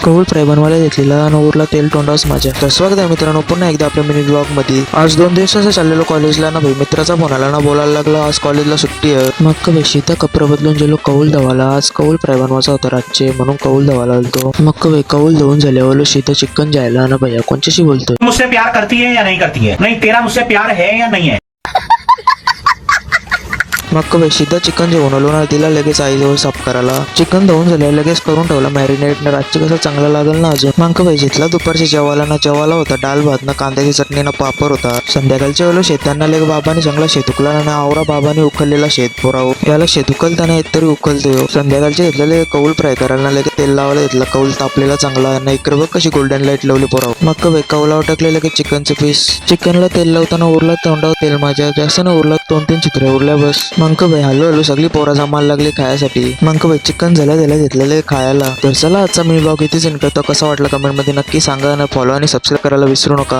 कौल फ्राय बनवायला घेतलेला आणि उरला तेल तोंडास माझ्या. तर स्वागत आहे मित्रांनो पुन्हा एकदा आपल्या मिनी ब्लॉग मध्ये. आज 2 दिवसाचा चाललेलो कॉलेजला ना भाई, मित्राचा फोन आला ना, बोलायला लागला आज कॉलेजला सुट्टी आहे. मग भाई शीता कपडे बदलून गेलो कौल धवाला. आज कौल फ्राय बनवायचा होता रातचे, म्हणून कौल धवाला आलतो. मग भाई कौल धुवून झाल्यावर शीता चिकन जायला ना भैया कोणच्याशी बोलतोय. मुझसे प्यार करती है या नहीं करती है? नहीं, तेरा मुझसे प्यार है या नहीं है? मग भाई सीधा चिकन जे बनवलो ना तिला लगेच आईजवळ साफ करायला. चिकन धुवून झालं लगेच करून ठेवला मॅरिनेट ना, रातची कसं चांगला लागेल ना अजून. मग भाई घेतला दुपारच्या जेवायला होता डाल भात ना, कांद्याची चटणी ना, पापड होता. संध्याकाळच्या वेळेला शेतांना लेग बाबाने चांगला शेत उकला ना, आवरा बाबाने उकललेला शेत पुराव. याला शेत उकलताना एक तरी उकलतोय. संध्याकाळचे घेतलेले कौल फ्राय करायला लगेच तेल लावायला घेतला. कौल तापलेला चांगला ना, इकडे बघ कशी गोल्डन लाईट लावली पुराव. मग भाई कौलावर टाकले लगेच चिकनचे पीस. चिकनला तेल लावताना उरला तोंडावर तेल माझ्या, जास्त ना उरला 2-3 चित्रे उरल्या बस. मग भाई हळूहळू सगळी पोरा जमायला लागली खायसाठी. मग भाई चिकन झाल्या घेतलेले खायला. तर चला आजचा मी ब्लॉग इथेच एंड करतो. कसा वाटला कमेंट मध्ये नक्की सांगा, ना फॉलो आणि सबस्क्राईब करायला विसरू नका.